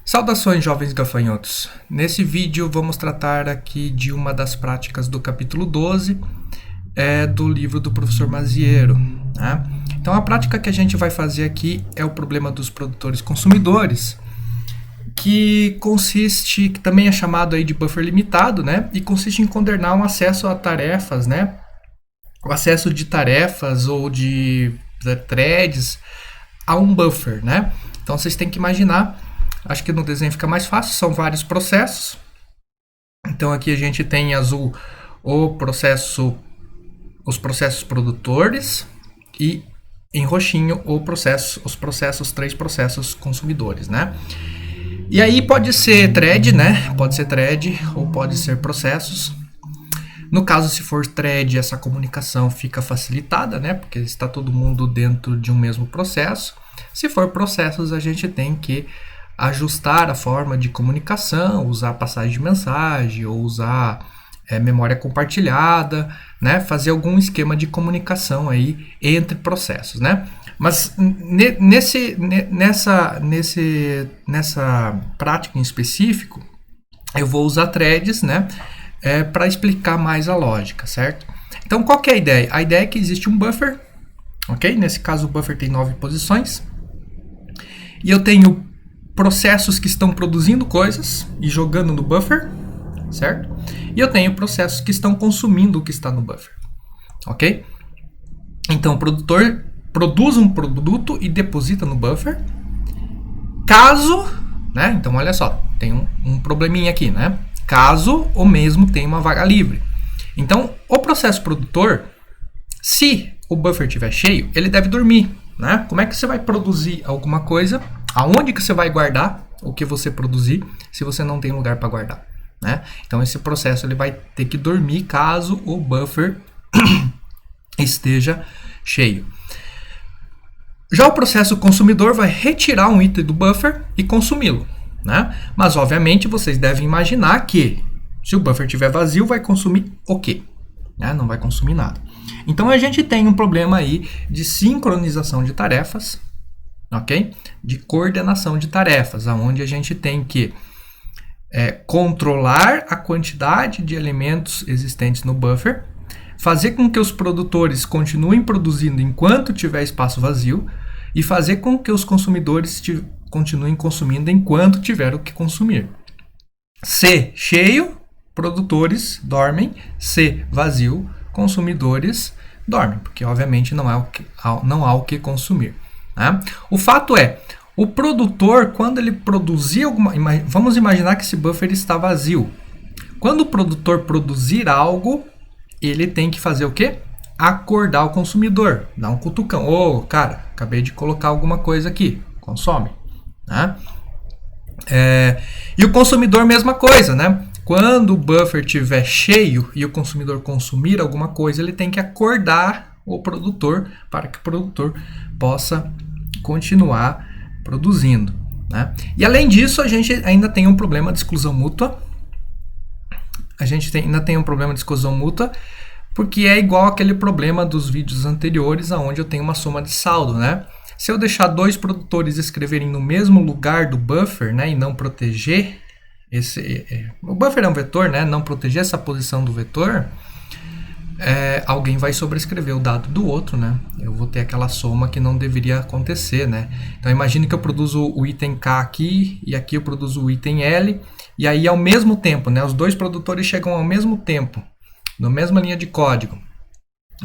Saudações, jovens gafanhotos! Nesse vídeo vamos tratar aqui de uma das práticas do capítulo 12 do livro do professor Mazziero, né? Então a prática que a gente vai fazer aqui é o problema dos produtores consumidores, que consiste, que também é chamado aí de buffer limitado, né? E consiste em condenar um acesso a tarefas, né? O acesso de tarefas ou de threads a um buffer, né? Então vocês têm que imaginar, acho que no desenho fica mais fácil, são vários processos. Então aqui a gente tem em azul os processos produtores e em roxinho os três processos consumidores, né? E aí pode ser thread, né? Pode ser thread ou pode ser processos. No caso, se for thread, essa comunicação fica facilitada, né? Porque está todo mundo dentro de um mesmo processo. Se for processos, a gente tem que ajustar a forma de comunicação, usar passagem de mensagem ou usar memória compartilhada, né? Fazer algum esquema de comunicação aí entre processos, né? Mas nessa prática em específico, eu vou usar threads, né? Para explicar mais a lógica, certo? Então, qual que é a ideia? A ideia é que existe um buffer, ok? Nesse caso, o buffer tem 9 posições. E eu tenho processos que estão produzindo coisas e jogando no buffer, certo? E eu tenho processos que estão consumindo o que está no buffer, ok? Então, o produtor produz um produto e deposita no buffer. Caso, né? Então, olha só, tem um probleminha aqui, né? Caso o mesmo tenha uma vaga livre. Então, o processo produtor, se o buffer estiver cheio, ele deve dormir, né? Como é que você vai produzir alguma coisa? Aonde que você vai guardar o que você produzir se você não tem lugar para guardar, né? Então, esse processo ele vai ter que dormir caso o buffer esteja cheio. Já o processo consumidor vai retirar um item do buffer e consumi-lo, né? Mas, obviamente, vocês devem imaginar que se o buffer estiver vazio, vai consumir o quê? Né? Não vai consumir nada. Então, a gente tem um problema aí de sincronização de tarefas, ok? De coordenação de tarefas, onde a gente tem que controlar a quantidade de elementos existentes no buffer, fazer com que os produtores continuem produzindo enquanto tiver espaço vazio e fazer com que os consumidores continuem consumindo enquanto tiver o que consumir. Se cheio, produtores dormem. Se vazio, consumidores dormem, porque obviamente não há o que consumir, né? O fato é, o produtor, quando ele produzir vamos imaginar que esse buffer está vazio. Quando o produtor produzir algo, ele tem que fazer o quê? Acordar o consumidor, dar um cutucão. Ô, cara, acabei de colocar alguma coisa aqui, consome, né? E o consumidor, mesma coisa, né? Quando o buffer estiver cheio e o consumidor consumir alguma coisa, ele tem que acordar o produtor para que o produtor possa continuar produzindo, né? E além disso, a gente ainda tem um problema de exclusão mútua. Ainda tem um problema de exclusão mútua, porque é igual aquele problema dos vídeos anteriores, onde eu tenho uma soma de saldo, né? Se eu deixar dois produtores escreverem no mesmo lugar do buffer, né, e não proteger o buffer é um vetor, né? Não proteger essa posição do vetor, alguém vai sobrescrever o dado do outro, né? Eu vou ter aquela soma que não deveria acontecer, né? Então imagine que eu produzo o item K aqui e aqui eu produzo o item L, e aí ao mesmo tempo, né? Os dois produtores chegam ao mesmo tempo, na mesma linha de código.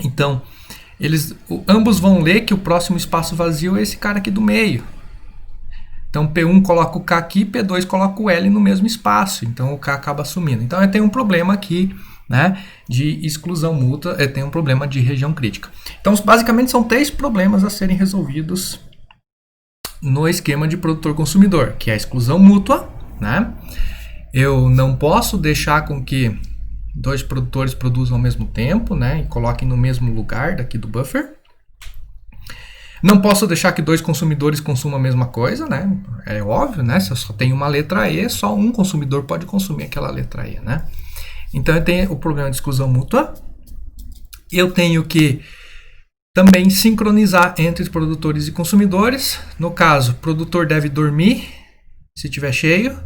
Então, ambos vão ler que o próximo espaço vazio é esse cara aqui do meio. Então, P1 coloca o K aqui, P2 coloca o L no mesmo espaço. Então, o K acaba sumindo. Então, eu tenho um problema aqui, né, de exclusão mútua, eu tenho um problema de região crítica. Então, basicamente, são 3 problemas a serem resolvidos no esquema de produtor-consumidor, que é a exclusão mútua, né? Eu não posso deixar com que dois produtores produzam ao mesmo tempo, né, e coloquem no mesmo lugar daqui do buffer. Não posso deixar que dois consumidores consumam a mesma coisa, né? É óbvio, né? Se eu só tenho uma letra E, só um consumidor pode consumir aquela letra E, né? Então eu tenho o problema de exclusão mútua. Eu tenho que também sincronizar entre os produtores e consumidores. No caso, o produtor deve dormir se tiver cheio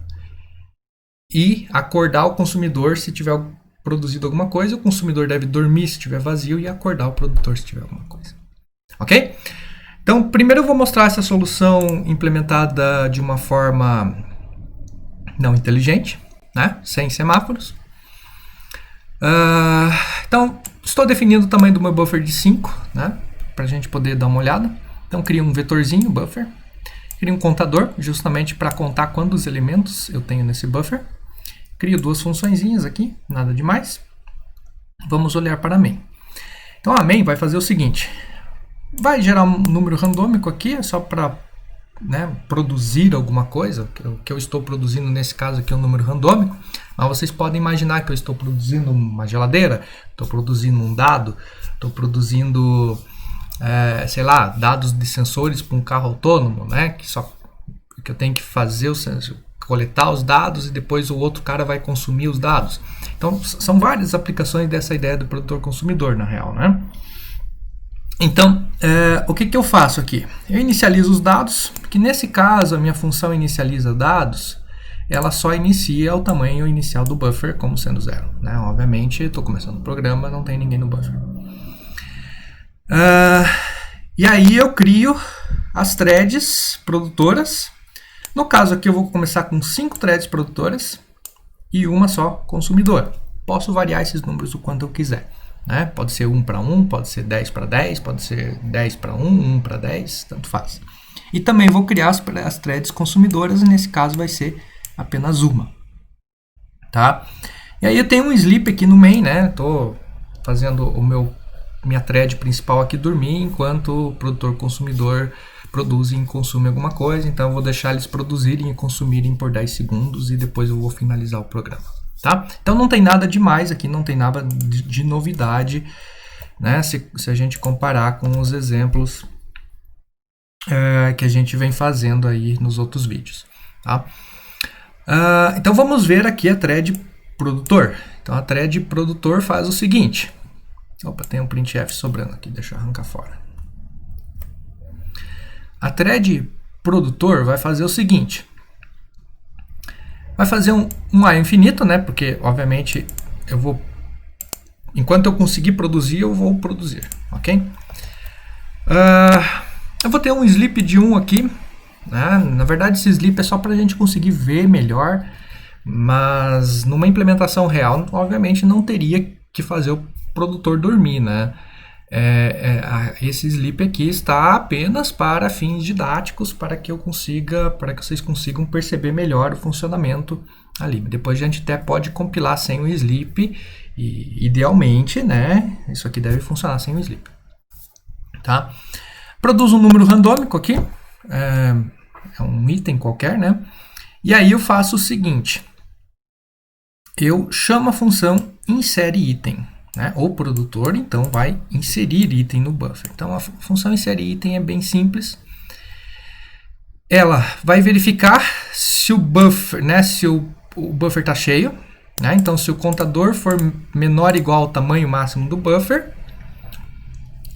e acordar o consumidor se tiver produzido alguma coisa. O consumidor deve dormir se estiver vazio e acordar o produtor se tiver alguma coisa. Ok? Então, primeiro eu vou mostrar essa solução implementada de uma forma não inteligente, né? Sem semáforos. Então, estou definindo o tamanho do meu buffer de 5, né? Para a gente poder dar uma olhada. Então, crio um vetorzinho, buffer. Crio um contador, justamente para contar quantos elementos eu tenho nesse buffer. Crio duas funçõezinhas aqui, nada demais. Vamos olhar para a main. Então, a main vai fazer o seguinte. Vai gerar um número randômico aqui, é só para, né, produzir alguma coisa. O que eu estou produzindo nesse caso aqui é um número randômico. Mas vocês podem imaginar que eu estou produzindo uma geladeira, estou produzindo um dado, estou produzindo... sei lá, dados de sensores para um carro autônomo, né? Que eu tenho que fazer coletar os dados e depois o outro cara vai consumir os dados. Então, são várias aplicações dessa ideia do produtor-consumidor, na real, né? Então, o que eu faço aqui? Eu inicializo os dados, que nesse caso a minha função inicializa dados, ela só inicia o tamanho inicial do buffer como sendo 0, né? Obviamente, estou começando o programa, não tem ninguém no buffer. E aí eu crio as threads produtoras. No caso aqui eu vou começar com 5 threads produtoras e uma só consumidora. Posso variar esses números o quanto eu quiser, né? Pode ser 1 para 1, pode ser 10 para 10, pode ser 10 para 1, 1 para 10, tanto faz. E também vou criar as threads consumidoras, e nesse caso vai ser apenas uma. Tá? E aí eu tenho um sleep aqui no main, né? Estou fazendo minha thread principal aqui dormir, enquanto o produtor-consumidor produz e consome alguma coisa. Então eu vou deixar eles produzirem e consumirem por 10 segundos e depois eu vou finalizar o programa. Tá? Então não tem nada demais aqui, não tem nada de novidade, né? Se a gente comparar com os exemplos que a gente vem fazendo aí nos outros vídeos. Tá? Então vamos ver aqui a thread produtor. Então a thread produtor faz o seguinte. Opa, tem um printf sobrando aqui, deixa eu arrancar fora. A thread produtor vai fazer o seguinte. Vai fazer um A infinito, né? Porque, obviamente, enquanto eu conseguir produzir, eu vou produzir, ok? Eu vou ter um sleep de 1 aqui, né? Na verdade, esse sleep é só para a gente conseguir ver melhor, mas numa implementação real, obviamente, não teria que fazer o produtor dormir, né? Esse sleep aqui está apenas para fins didáticos, para que vocês consigam perceber melhor o funcionamento ali. Depois a gente até pode compilar sem o sleep e, idealmente, né, isso aqui deve funcionar sem o sleep. Tá? Produzo um número randômico aqui, é um item qualquer, né? E aí eu faço o seguinte, eu chamo a função insere item. Né? O produtor, então, vai inserir item no buffer. Então, a função inserir item é bem simples. Ela vai verificar se o buffer, né, o buffer está cheio. Né? Então, se o contador for menor ou igual ao tamanho máximo do buffer,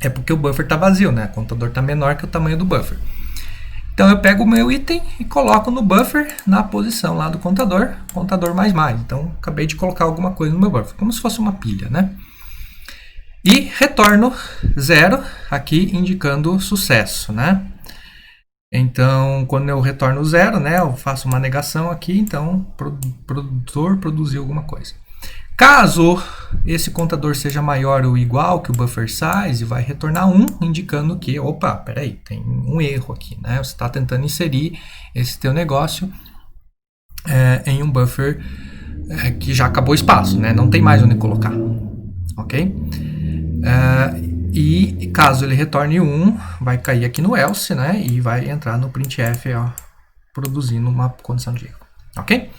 é porque o buffer está vazio, né? O contador está menor que o tamanho do buffer. Então, eu pego o meu item e coloco no buffer na posição lá do contador mais. Então, acabei de colocar alguma coisa no meu buffer, como se fosse uma pilha, né? E retorno 0 aqui, indicando sucesso, né? Então, quando eu retorno 0, né, eu faço uma negação aqui, então o produtor produziu alguma coisa. Caso esse contador seja maior ou igual que o buffer size, vai retornar 1, indicando que, opa, peraí, tem um erro aqui, né? Você está tentando inserir esse teu negócio em um buffer que já acabou o espaço, né? Não tem mais onde colocar, ok? E caso ele retorne 1, vai cair aqui no else, né? E vai entrar no printf, ó, produzindo uma condição de erro, ok?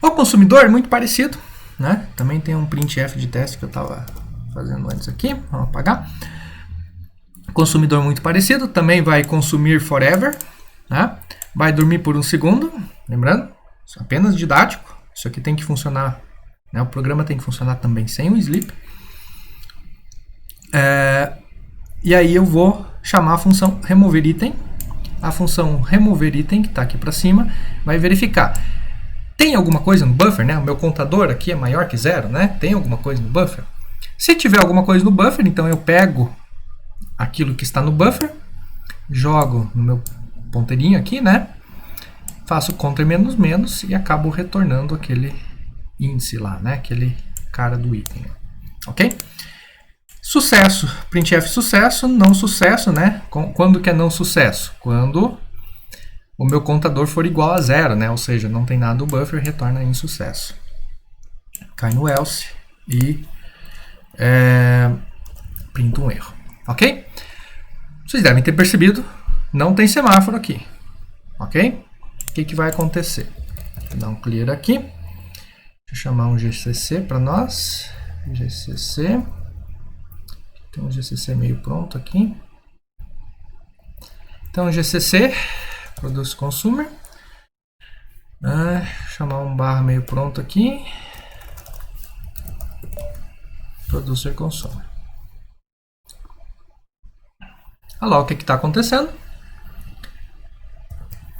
O consumidor é muito parecido, né? Também tem um printf de teste que eu estava fazendo antes aqui, vamos apagar. Consumidor muito parecido, também vai consumir forever, né? Vai dormir por 1 segundo, lembrando, isso é apenas didático, isso aqui tem que funcionar, né? O programa tem que funcionar também sem o sleep. E aí eu vou chamar a função remover item a função remover item, que está aqui para cima, vai verificar. Tem alguma coisa no buffer, né? O meu contador aqui é maior que 0, né? Tem alguma coisa no buffer? Se tiver alguma coisa no buffer, então eu pego aquilo que está no buffer, jogo no meu ponteirinho aqui, né? Faço Ctrl menos menos e acabo retornando aquele índice lá, né? Aquele cara do item, ok? Sucesso, printf sucesso, não sucesso, né? Quando que é não sucesso? Quando o meu contador for igual a 0, né? Ou seja, não tem nada no buffer, retorna insucesso. Cai no else e printa um erro, ok? Vocês devem ter percebido, não tem semáforo aqui, ok? O que vai acontecer? Vou dar um clear aqui. Deixa eu chamar um GCC para nós. GCC. Tem um GCC meio pronto aqui. Então, GCC, Produce Consumer. Chamar um barra meio pronto aqui. Producer Consumer. Olha lá o que está acontecendo.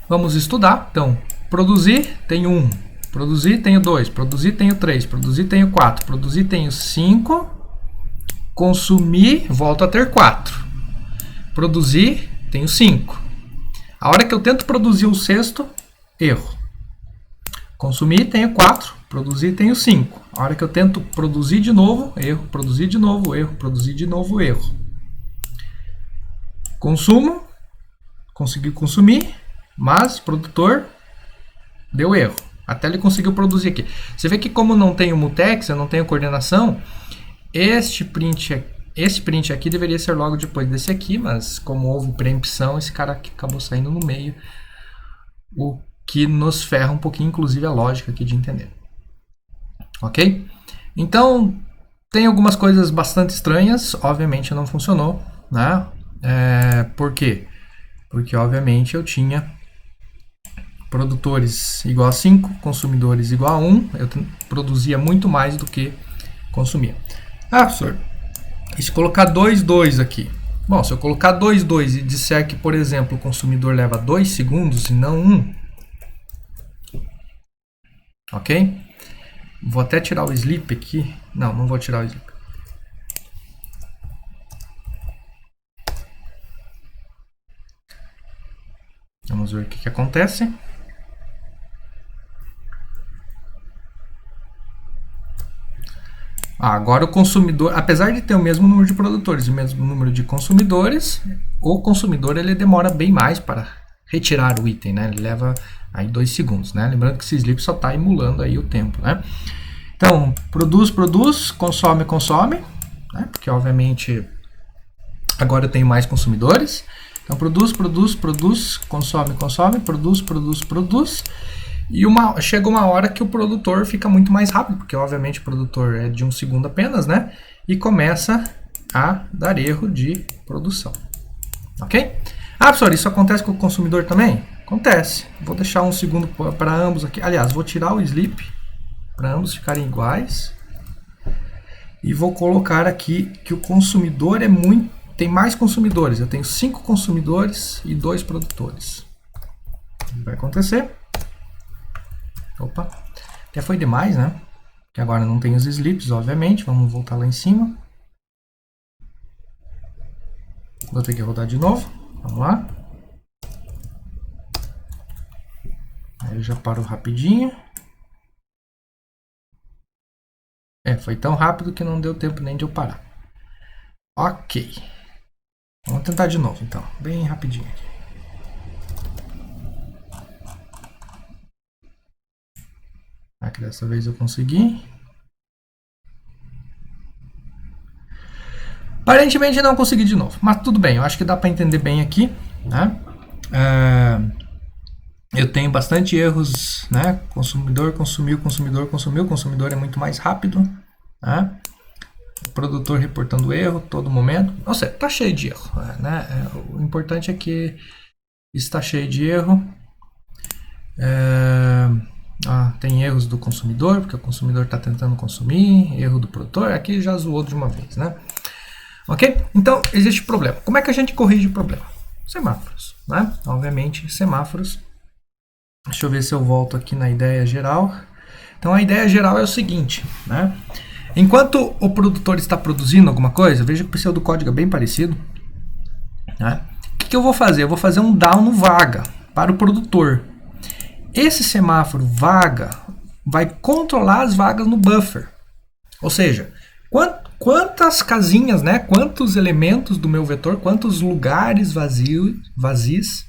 Vamos estudar. Então, produzir, tenho 1. Produzir, tenho 2. Produzir, tenho 3. Produzir, tenho 4. Produzir, tenho 5. Consumir, volto a ter 4. Produzir, tenho 5. A hora que eu tento produzir o sexto, erro. Consumir, tenho 4. Produzir, tenho 5. A hora que eu tento produzir de novo, erro. Produzir de novo, erro. Produzir de novo, erro. Consumo, consegui consumir, mas produtor deu erro. Até ele conseguiu produzir aqui. Você vê que como não tenho mutex, eu não tenho coordenação, este print aqui deveria ser logo depois desse aqui, mas como houve preempção, esse cara aqui acabou saindo no meio, o que nos ferra um pouquinho, inclusive, a lógica aqui de entender. Ok? Então, tem algumas coisas bastante estranhas, obviamente não funcionou, né? Por quê? Porque, obviamente, eu tinha produtores igual a 5, consumidores igual a 1, eu produzia muito mais do que consumia. Professor, e se colocar 2, 2 aqui? Bom, se eu colocar 2, 2 e disser que, por exemplo, o consumidor leva 2 segundos e não 1, ok? Vou até tirar o sleep aqui. Não vou tirar o sleep. Vamos ver o que acontece. Agora o consumidor, apesar de ter o mesmo número de produtores e o mesmo número de consumidores, o consumidor ele demora bem mais para retirar o item, né? Ele leva aí 2 segundos, né? Lembrando que esse sleep só está emulando aí o tempo, né? Então, produz, consome, né? Porque obviamente agora eu tenho mais consumidores. Então, produz, consome, produz. E chega uma hora que o produtor fica muito mais rápido, porque obviamente o produtor é de 1 segundo apenas, né? E começa a dar erro de produção. Ok? Professor, isso acontece com o consumidor também? Acontece. Vou deixar 1 segundo para ambos aqui. Aliás, vou tirar o sleep para ambos ficarem iguais. E vou colocar aqui que o consumidor tem mais consumidores. Eu tenho 5 consumidores e 2 produtores. O que vai acontecer? Opa, até foi demais, né? Que agora não tem os sleeps, obviamente. Vamos voltar lá em cima. Vou ter que rodar de novo. Vamos lá. Aí eu já paro rapidinho. Foi tão rápido que não deu tempo nem de eu parar. Ok. Vamos tentar de novo, então. Bem rapidinho aqui. Aqui dessa vez eu consegui. Aparentemente não consegui de novo, mas tudo bem. Eu acho que dá para entender bem aqui, né? Eu tenho bastante erros, né? Consumidor consumiu, consumidor consumiu. Consumidor é muito mais rápido, né? O produtor reportando erro todo momento. Nossa, tá cheio de erro, né? O importante é que está cheio de erro. Tem erros do consumidor, porque o consumidor está tentando consumir, erro do produtor, aqui já zoou de uma vez, né? Ok? Então, existe problema. Como é que a gente corrige o problema? Semáforos. né? Obviamente, semáforos. Deixa eu ver se eu volto aqui na ideia geral. Então, a ideia geral é o seguinte, né? Enquanto o produtor está produzindo alguma coisa, veja que o pseudocódigo é bem parecido, né? O que eu vou fazer? Eu vou fazer um down no vaga para o produtor. Esse semáforo vaga vai controlar as vagas no buffer. Ou seja, quantas casinhas, né? Quantos elementos do meu vetor, quantos lugares vazios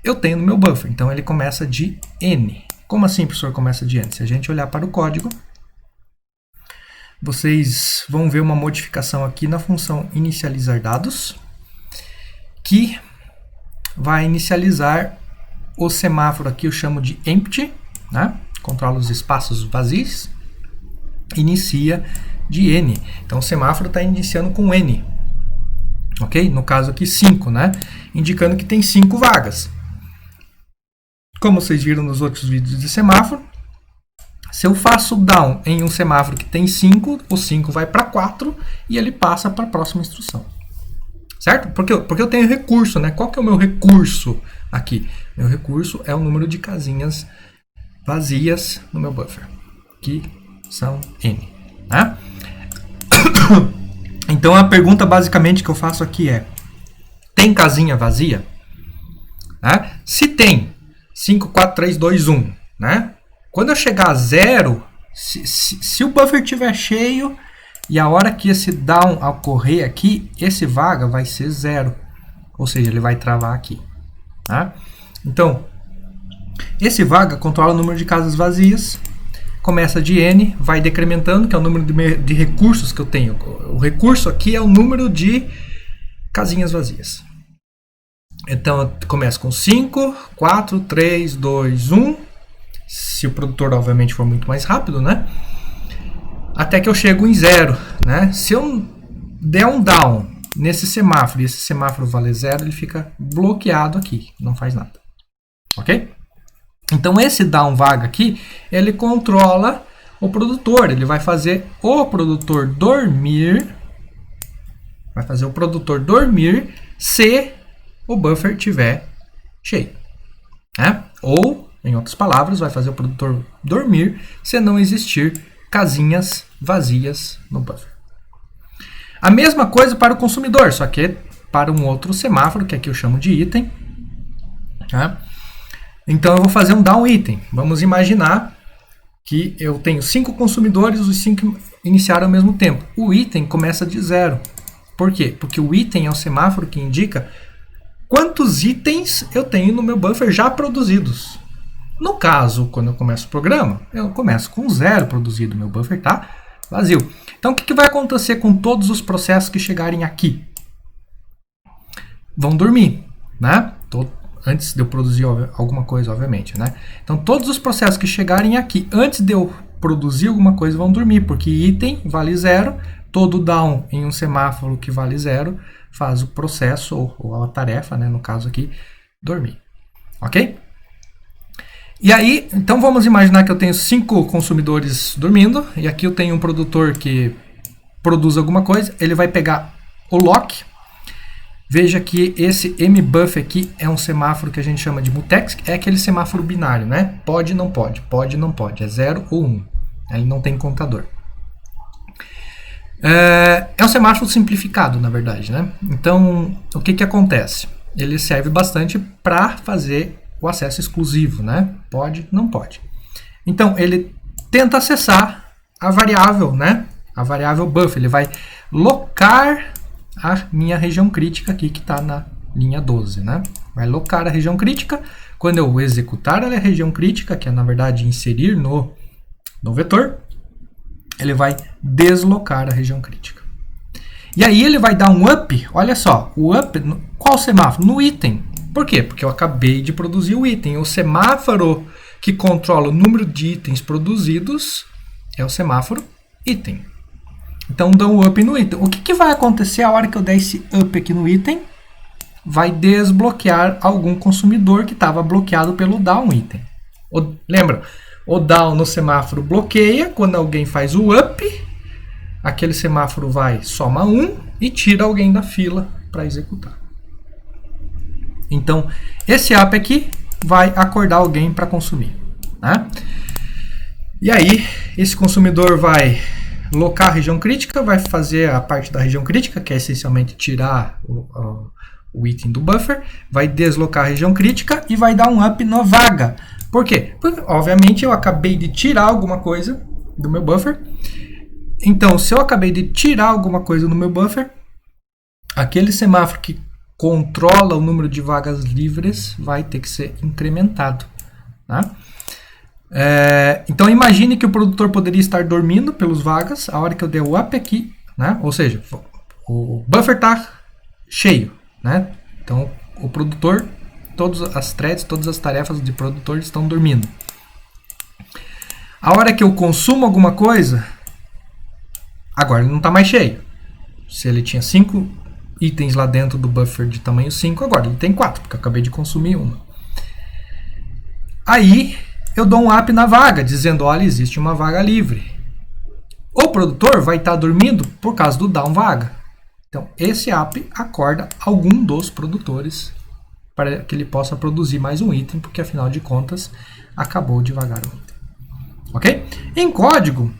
eu tenho no meu buffer. Então, ele começa de N. Como assim, professor, começa de N? Se a gente olhar para o código, vocês vão ver uma modificação aqui na função inicializar dados, que vai inicializar o semáforo aqui, eu chamo de empty, né? Controla os espaços vazios, inicia de N. Então, o semáforo está iniciando com N, ok? No caso aqui, 5, né? Indicando que tem 5 vagas. Como vocês viram nos outros vídeos de semáforo, se eu faço down em um semáforo que tem 5, o 5 vai para 4 e ele passa para a próxima instrução. Certo? Porque eu tenho recurso, né? Qual que é o meu recurso aqui? Meu recurso é o número de casinhas vazias no meu buffer, que são N. Né? Então, a pergunta basicamente que eu faço aqui é: tem casinha vazia? Né? Se tem, 5, 4, 3, 2, 1. Né? Quando eu chegar a 0, se o buffer estiver cheio e a hora que esse down ocorrer aqui, esse vaga vai ser 0. Ou seja, ele vai travar aqui. Tá? Então, esse vaga controla o número de casas vazias. Começa de N, vai decrementando, que é o número de recursos que eu tenho. O recurso aqui é o número de casinhas vazias. Então, começa com 5, 4, 3, 2, 1. Se o produtor, obviamente, for muito mais rápido, né? Até que eu chego em 0, né? Se eu der um down nesse semáforo e esse semáforo valer 0, ele fica bloqueado aqui, não faz nada. Ok? Então, esse down vaga aqui, ele controla o produtor. Ele vai fazer o produtor dormir. Vai fazer o produtor dormir se o buffer estiver cheio. Né? Ou, em outras palavras, vai fazer o produtor dormir se não existir casinhas vazias no buffer. A mesma coisa para o consumidor, só que para um outro semáforo, que aqui eu chamo de item. Tá? Então, eu vou fazer um down item. Vamos imaginar que eu tenho 5 consumidores, os 5 iniciaram ao mesmo tempo. O item começa de 0. Por quê? Porque o item é o semáforo que indica quantos itens eu tenho no meu buffer já produzidos. No caso, quando eu começo o programa, eu começo com 0 produzido. Meu buffer está vazio. Então, o que vai acontecer com todos os processos que chegarem aqui? Vão dormir, né? Antes de eu produzir alguma coisa, obviamente, né? Então, todos os processos que chegarem aqui, antes de eu produzir alguma coisa, vão dormir, porque item vale 0, todo down em um semáforo que vale 0 faz o processo, ou a tarefa, né? No caso aqui, dormir. Ok? E aí, então vamos imaginar que eu tenho 5 consumidores dormindo, e aqui eu tenho um produtor que produz alguma coisa, ele vai pegar o lock. Veja que esse mbuff aqui é um semáforo que a gente chama de mutex, é aquele semáforo binário, né? Pode, não pode, pode, não pode, é 0 ou 1. Ele não tem contador. É um semáforo simplificado, na verdade, né? Então, o que acontece? Ele serve bastante para fazer o acesso exclusivo, né? Pode, não pode. Então, ele tenta acessar a variável, né? A variável buffer. Ele vai locar a minha região crítica aqui, que está na linha 12, né? Vai locar a região crítica. Quando eu executar a região crítica, que é, na verdade, inserir no vetor, ele vai deslocar a região crítica. E aí ele vai dar um up, olha só, o up, qual semáforo? No item. Por quê? Porque eu acabei de produzir o item. O semáforo que controla o número de itens produzidos é o semáforo item. Então, dá um up no item. O que vai acontecer a hora que eu der esse up aqui no item? Vai desbloquear algum consumidor que estava bloqueado pelo down item. Lembra? O down no semáforo bloqueia. Quando alguém faz o up, aquele semáforo vai, soma 1 e tira alguém da fila para executar. Então, esse app aqui vai acordar alguém para consumir, né? E aí, esse consumidor vai locar a região crítica, vai fazer a parte da região crítica, que é essencialmente tirar o item do buffer, vai deslocar a região crítica e vai dar um up na vaga. Por quê? Porque, obviamente, eu acabei de tirar alguma coisa do meu buffer. Então, se eu acabei de tirar alguma coisa do meu buffer, aquele semáforo que controla o número de vagas livres vai ter que ser incrementado, tá? Então imagine que o produtor poderia estar dormindo pelos vagas a hora que eu der o up aqui, né? Ou seja, o buffer está cheio, né? Então o produtor, todas as threads, todas as tarefas de produtor estão dormindo. A hora que eu consumo alguma coisa, agora ele não está mais cheio. Se ele tinha 5 itens lá dentro do buffer de tamanho 5, agora ele tem 4, porque eu acabei de consumir uma. Aí eu dou um up na vaga, dizendo, olha, existe uma vaga livre. O produtor vai estar dormindo por causa do down vaga. Então, esse app acorda algum dos produtores para que ele possa produzir mais um item, porque afinal de contas, acabou de vagar o item. Ok? Em código,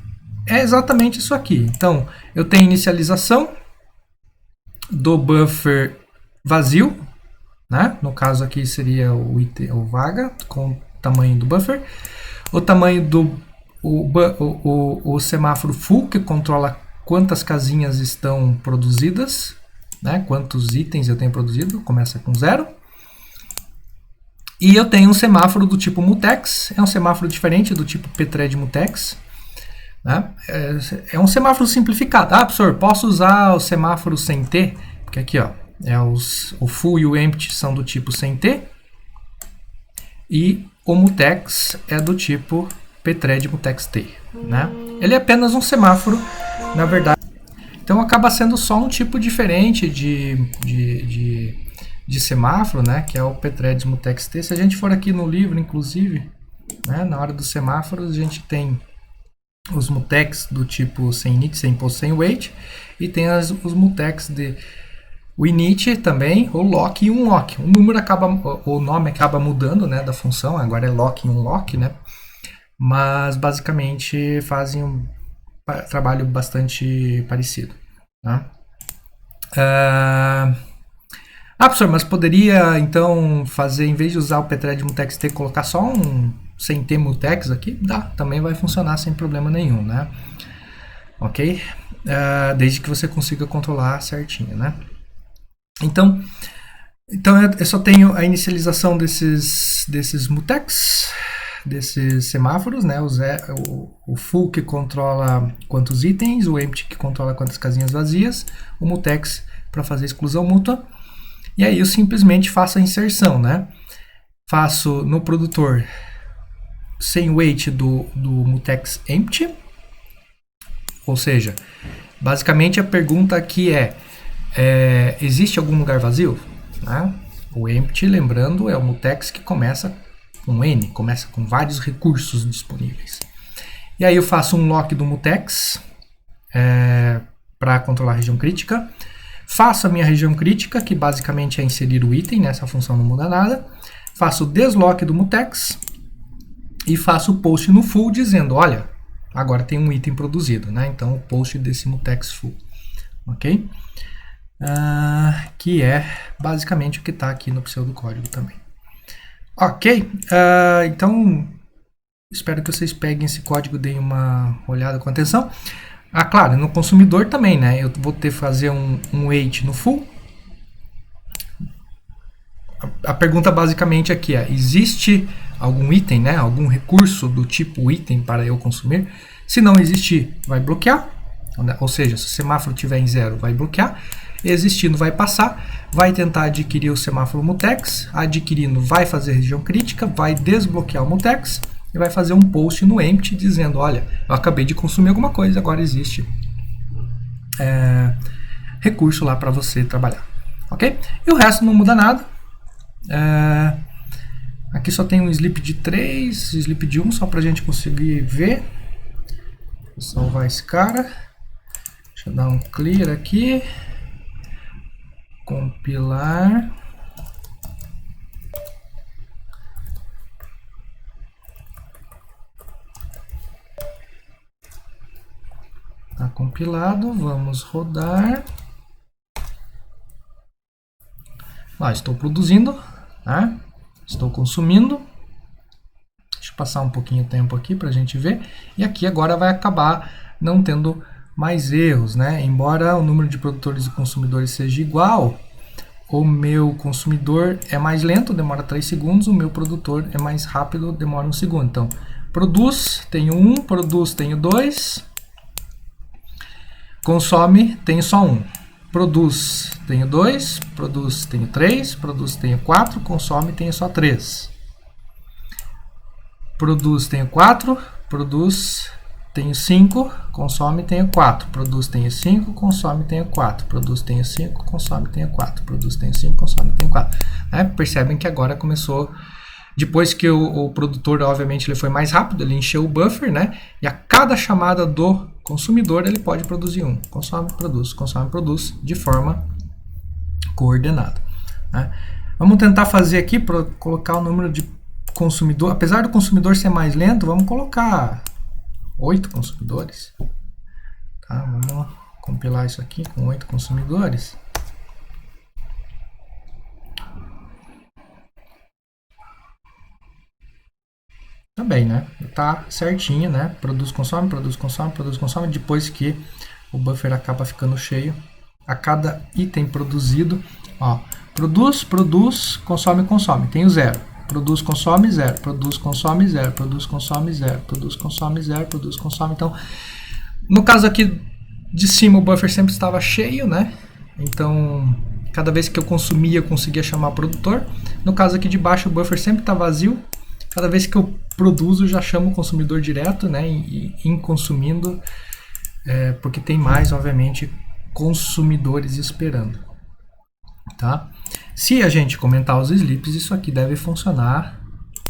é exatamente isso aqui. Então, eu tenho inicialização do buffer vazio, né? No caso aqui seria o item, o vaga, com tamanho do buffer, o tamanho do o semáforo full, que controla quantas casinhas estão produzidas, né? Quantos itens eu tenho produzido, começa com 0. E eu tenho um semáforo do tipo mutex, é um semáforo diferente do tipo pthread mutex, né? É um semáforo simplificado. Ah, professor, posso usar o semáforo sem T? Porque aqui, ó, o full e o empty são do tipo sem T, e o mutex é do tipo pthread mutex T, né? Ele é apenas um semáforo, na verdade. Então acaba sendo só um tipo diferente de semáforo, né? Que é o pthread mutex T. Se a gente for aqui no livro, inclusive, né, na hora dos semáforos, a gente tem os mutex do tipo sem init, sem post, sem wait, e tem os mutex de o init também, o lock e um lock. O nome acaba mudando, né, da função, agora é lock e um lock, né? Mas basicamente fazem um trabalho bastante parecido, tá? Professor, mas poderia então fazer, em vez de usar o pthread mutex T, colocar só um sem T mutex aqui? Dá, também vai funcionar sem problema nenhum, né? Ok? Desde que você consiga controlar certinho, né? Então eu só tenho a inicialização desses mutex, desses semáforos, né? O full que controla quantos itens, o empty que controla quantas casinhas vazias, o mutex para fazer exclusão mútua. E aí eu simplesmente faço a inserção, né? Faço no produtor sem wait do mutex empty, ou seja, basicamente a pergunta aqui existe algum lugar vazio? Né? O empty, lembrando, é o mutex que começa com N, começa com vários recursos disponíveis. E aí eu faço um lock do mutex para controlar a região crítica. Faço a minha região crítica, que basicamente é inserir o item, né? Essa função não muda nada. Faço o deslock do mutex e faço o post no full dizendo, olha, agora tem um item produzido, né? Então o post desse mutex full, ok? Que é basicamente o que está aqui no pseudocódigo também. Ok, então espero que vocês peguem esse código e deem uma olhada com atenção. Claro, no consumidor também, né? Eu vou ter que fazer um wait no full. A pergunta basicamente aqui é, existe algum item, né? Algum recurso do tipo item para eu consumir? Se não existir, vai bloquear. Ou seja, se o semáforo estiver em 0, vai bloquear. Existindo, vai passar. Vai tentar adquirir o semáforo mutex. Adquirindo, vai fazer região crítica. Vai desbloquear o mutex. E vai fazer um post no empty dizendo, olha, eu acabei de consumir alguma coisa, agora existe recurso lá para você trabalhar. Ok? E o resto não muda nada. Aqui só tem um sleep de 3, sleep de 1, só para a gente conseguir ver. Vou salvar esse cara. Deixa eu dar um clear aqui. Compilar. Está compilado, vamos rodar. Lá, estou produzindo, tá? Estou consumindo. Deixa eu passar um pouquinho de tempo aqui para a gente ver. E aqui agora vai acabar não tendo mais erros, né? Embora o número de produtores e consumidores seja igual, o meu consumidor é mais lento, demora 3 segundos, o meu produtor é mais rápido, demora 1 segundo. Então, produz, tenho 1, produz, tenho 2, consome, tenho só 1. Produz, tenho 2, produz, tenho 3, produz, tenho 4, consome, tenho só 3. Produz, tenho 4, produz, tenho 5, consome, tenho 4. Produz, tenho 5, consome, tenho 4. Produz, tenho 5, consome, tenho 4. Produz, tenho 5, consome, tenho 4. Né? Percebem que agora começou, depois que o produtor, obviamente, ele foi mais rápido, ele encheu o buffer, né? E a cada chamada do consumidor, ele pode produzir um. Consome, produz, de forma coordenada. Né? Vamos tentar fazer aqui, para colocar o número de consumidor, apesar do consumidor ser mais lento, vamos colocar 8 consumidores. Tá, vamos compilar isso aqui com 8 consumidores. Também, né? Tá certinho, né? Produz, consome, depois que o buffer acaba ficando cheio. A cada item produzido, ó, produz, consome, tenho 0. Produz, consome, 0. Produz, consome, 0. Produz, consome, 0. Produz, consome, 0. Produz, consome. Então, no caso aqui de cima, o buffer sempre estava cheio, né? Então, cada vez que eu consumia, eu conseguia chamar o produtor. No caso aqui de baixo, o buffer sempre está vazio. Cada vez que eu produzo, já chamo o consumidor direto, né? E em consumindo, porque tem mais, obviamente, consumidores esperando. Tá? Se a gente comentar os sleeps, isso aqui deve funcionar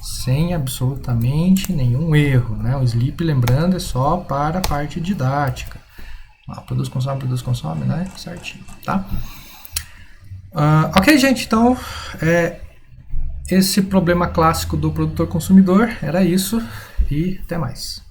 sem absolutamente nenhum erro, né? O sleep, lembrando, é só para a parte didática. Produz, consome, né? Certinho, tá? Ok, gente, então esse problema clássico do produtor-consumidor era isso e até mais.